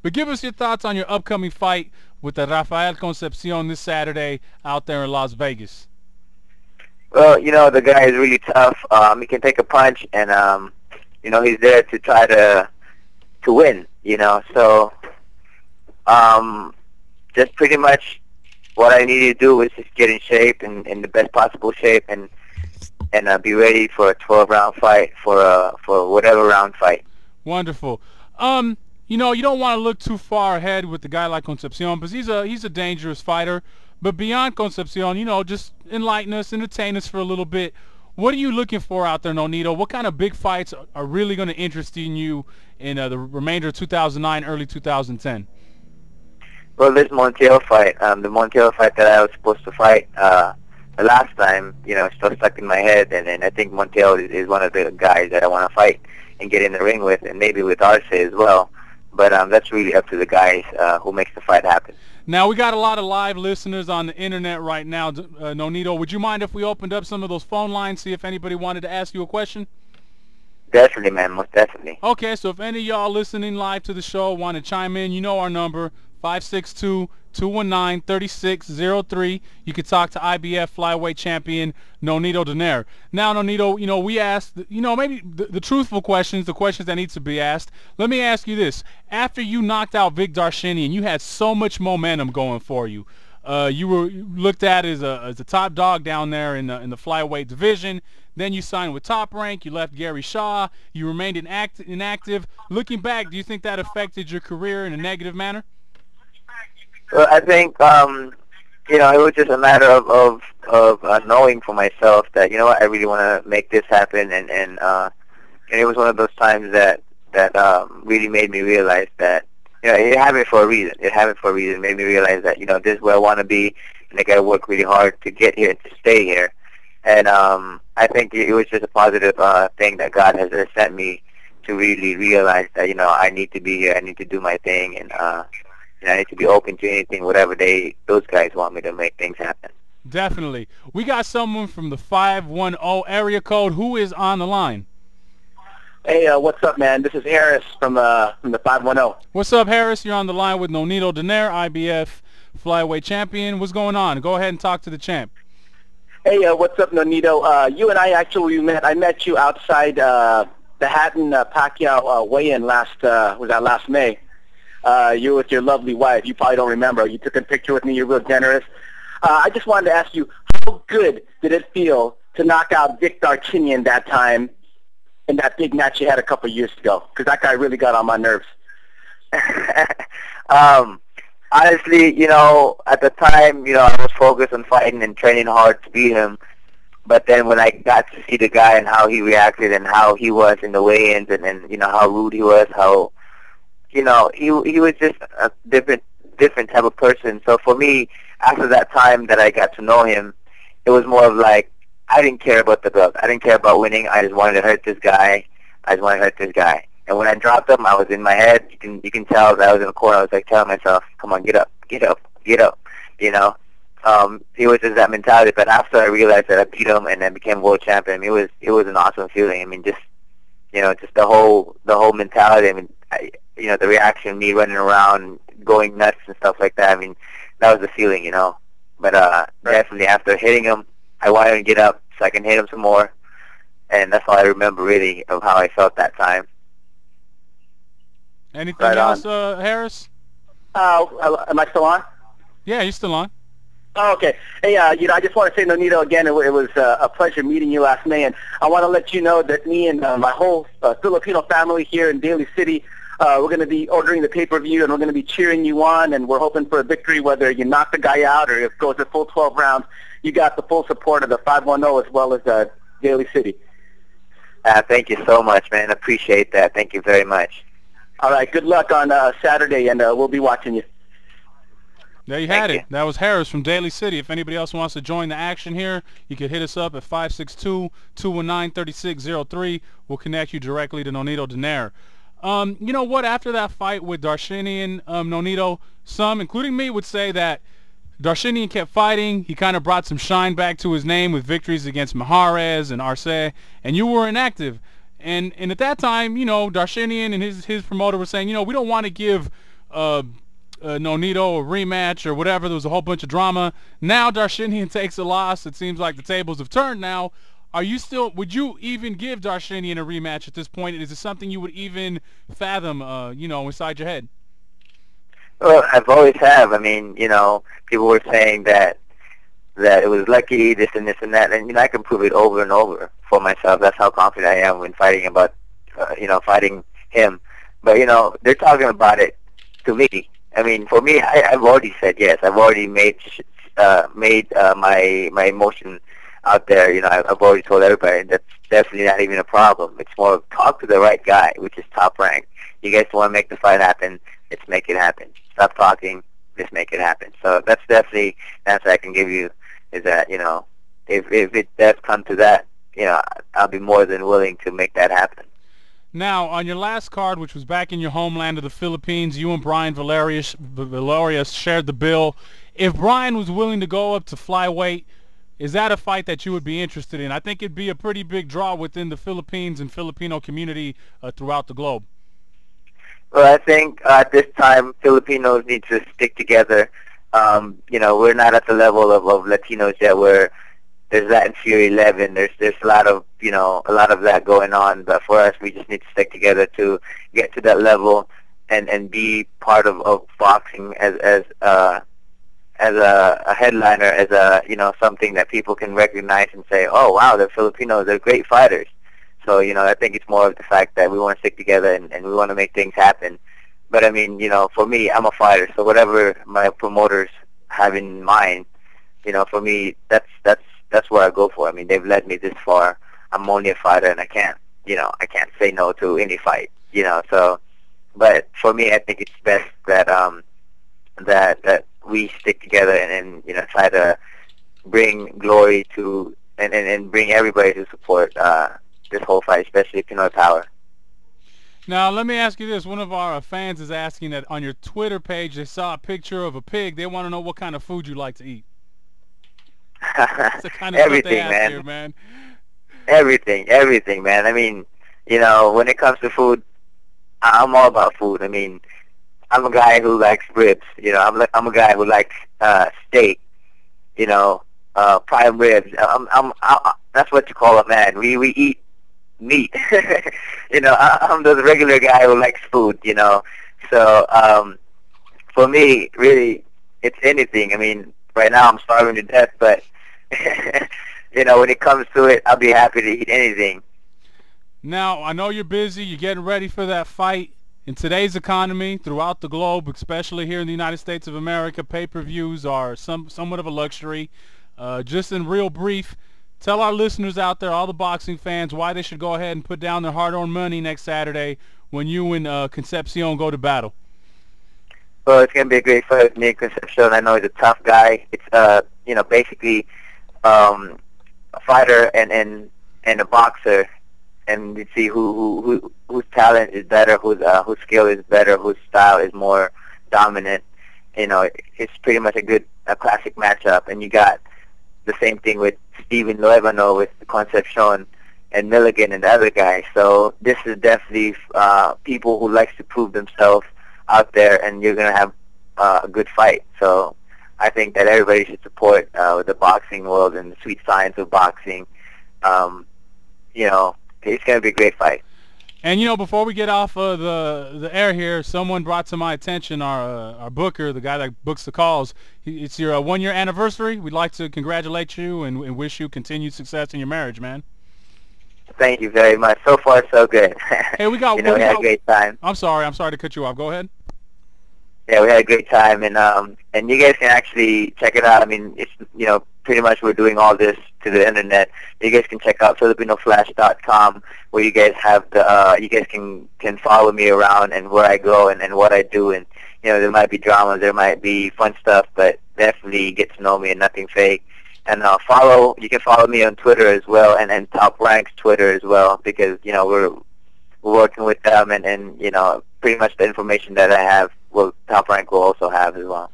But give us your thoughts on your upcoming fight with the Rafael Concepcion this Saturday out there in Las Vegas. Well, the guy is really tough. He can take a punch, and he's there to try to win. So just pretty much what I needed to do was just get in shape and in the best possible shape, and be ready for a 12-round fight, for whatever round fight. Wonderful. You don't want to look too far ahead with a guy like Concepcion because he's a dangerous fighter. But beyond Concepcion, just enlighten us, entertain us for a little bit. What are you looking for out there, Nonito? What kind of big fights are really going to interest you in the remainder of 2009, early 2010? Well, this Montiel fight, the Montiel fight that I was supposed to fight the last time, it's still stuck in my head, and I think Montiel is one of the guys that I want to fight and get in the ring with, and maybe with Arce as well. But that's really up to the guys who makes the fight happen. Now, we got a lot of live listeners on the internet right now. Nonito, would you mind if we opened up some of those phone lines, see if anybody wanted to ask you a question? Definitely, man, most definitely. Okay, so if any of y'all listening live to the show want to chime in, you know our number, 562-219-3603. You can talk to IBF flyweight champion Nonito Donaire. Now, Nonito, we asked, maybe the truthful questions, the questions that need to be asked. Let me ask you this. After you knocked out Vic Darshinian, you had so much momentum going for you. You were looked at as a top dog down there in the flyweight division. Then you signed with Top Rank. You left Gary Shaw. You remained inactive. Looking back, do you think that affected your career in a negative manner? Well, I think it was just a matter of knowing for myself that what, I really want to make this happen, and it was one of those times that really made me realize that it happened for a reason. It happened for a reason. It made me realize that this is where I want to be, and I got to work really hard to get here and to stay here. And I think it was just a positive thing that God has sent me to really realize that I need to be here. I need to do my thing, and I need to be open to anything, whatever those guys want me to make things happen. Definitely. We got someone from the 510 area code. Who is on the line? Hey, what's up, man? This is Harris from the 510. What's up, Harris? You're on the line with Nonito Donaire, IBF flyweight champion. What's going on? Go ahead and talk to the champ. Hey, what's up, Nonito? You and I actually met. I met you outside the Hatton Pacquiao weigh-in last May. You with your lovely wife. You probably don't remember. You took a picture with me. You're real generous. I just wanted to ask you, how good did it feel to knock out Vic Darshinian that time in that big match you had a couple years ago? Because that guy really got on my nerves. Honestly, at the time, I was focused on fighting and training hard to beat him. But then when I got to see the guy and how he reacted and how he was in the weigh-ins and how rude he was, how he was just a different type of person. So for me, after that time that I got to know him, it was more of like, I didn't care about the belt. I didn't care about winning. I just wanted to hurt this guy. And when I dropped him, I was in my head. You can tell that I was in the corner. I was like telling myself, come on, get up. It was just that mentality. But after I realized that I beat him and then became world champion, it was an awesome feeling. I mean, just the whole mentality. I mean, the reaction, me running around, going nuts and stuff like that. I mean, that was the feeling, But definitely after hitting him, I wanted to get up so I can hit him some more. And that's all I remember really of how I felt that time. Anything else, Harris? Am I still on? Yeah, you're still on. Oh, okay. Hey, I just want to say, Nonito, again, it was a pleasure meeting you last May, and I want to let you know that me and my whole Filipino family here in Daly City, we're going to be ordering the pay-per-view, and we're going to be cheering you on, and we're hoping for a victory, whether you knock the guy out or if it goes a full 12 rounds. You got the full support of the 510 as well as Daly City. Thank you so much, man. Appreciate that. Thank you very much. All right. Good luck on Saturday, and we'll be watching you. There you had it. That was Harris from Daly City. If anybody else wants to join the action here, you can hit us up at 562-219-3603. We'll connect you directly to Nonito Donaire. You know what? After that fight with Darshinian, Nonito, some, including me, would say that Darshinian kept fighting. He kind of brought some shine back to his name with victories against Mahrez and Arce, and you were inactive. And at that time, Darshinian and his promoter were saying, we don't want to give Nonito a rematch or whatever. There was a whole bunch of drama. Now Darshinian takes a loss. It seems like the tables have turned now. Are you still? Would you even give Darshinian a rematch at this point? Is it something you would even fathom? Inside your head? Well, I've always have. I mean, people were saying that it was lucky, this and this and that, and I can prove it over and over for myself. That's how confident I am when fighting fighting him. But they're talking about it to me. I mean, for me, I've already said yes. I've already made my emotion out there. I've already told everybody that's definitely not even a problem. It's more of talk to the right guy, which is Top Rank. You guys want to make the fight happen? Let's make it happen. Stop talking. Let's make it happen. So that's definitely the answer I can give you. Is that if it does come to that, I'll be more than willing to make that happen. Now, on your last card, which was back in your homeland of the Philippines, you and Brian Valerius shared the bill. If Brian was willing to go up to flyweight, is that a fight that you would be interested in? I think it'd be a pretty big draw within the Philippines and Filipino community throughout the globe. Well, I think at this time, Filipinos need to stick together. We're not at the level of Latinos yet where there's that in Fury 11. There's a lot of that going on. But for us, we just need to stick together to get to that level and be part of boxing as a headliner, as something that people can recognize and say, oh wow, they're Filipinos, they're great fighters. So I think it's more of the fact that we want to stick together and we want to make things happen. But I mean, for me, I'm a fighter, so whatever my promoters have in mind, for me, that's where I go for. I mean, they've led me this far. I'm only a fighter, and I can't say no to any fight. So, but for me, I think it's best that that we stick together and try to bring glory to and bring everybody to support this whole fight, especially Pinoy Power. Now, let me ask you this. One of our fans is asking that on your Twitter page, they saw a picture of a pig. They want to know what kind of food you like to eat. That's the kind of everything, stuff they ask here, man. Everything, man. I mean, when it comes to food, I'm all about food. I mean, I'm a guy who likes ribs. I'm a guy who likes steak. Prime ribs. That's what you call a man. We eat meat. I'm the regular guy who likes food. So for me, really, it's anything. I mean, right now I'm starving to death, but when it comes to it, I'll be happy to eat anything. Now, I know you're busy. You're getting ready for that fight. In today's economy, throughout the globe, especially here in the United States of America, pay-per-views are somewhat of a luxury. Just in real brief, tell our listeners out there, all the boxing fans, why they should go ahead and put down their hard-earned money next Saturday when you and Concepcion go to battle. Well, it's going to be a great fight with me and Concepcion. I know he's a tough guy. It's, basically a fighter and a boxer, and you see whose talent is better, whose skill is better, whose style is more dominant. It's pretty much a classic matchup. And you got the same thing with Steven Loevano with Concepcion and Milligan and the other guys. So this is definitely people who likes to prove themselves out there, and you're gonna have a good fight. So I think that everybody should support the boxing world and the sweet science of boxing. It's gonna be a great fight. And before we get off the air here, someone brought to my attention our booker, the guy that books the calls. It's your 1-year anniversary. We'd like to congratulate you and wish you continued success in your marriage, man. Thank you very much. So far, so good. Hey, we had a great time. I'm sorry to cut you off. Go ahead. Yeah, we had a great time, and you guys can actually check it out. I mean, it's pretty much we're doing all this to the internet. You guys can check out FilipinoFlash.com, where you guys have you guys can follow me around and where I go and what I do, and there might be dramas, there might be fun stuff, but definitely get to know me and nothing fake. And you can follow me on Twitter as well, and Top Rank's Twitter as well, because we're working with them, and pretty much the information that I have, Top Rank will also have as well.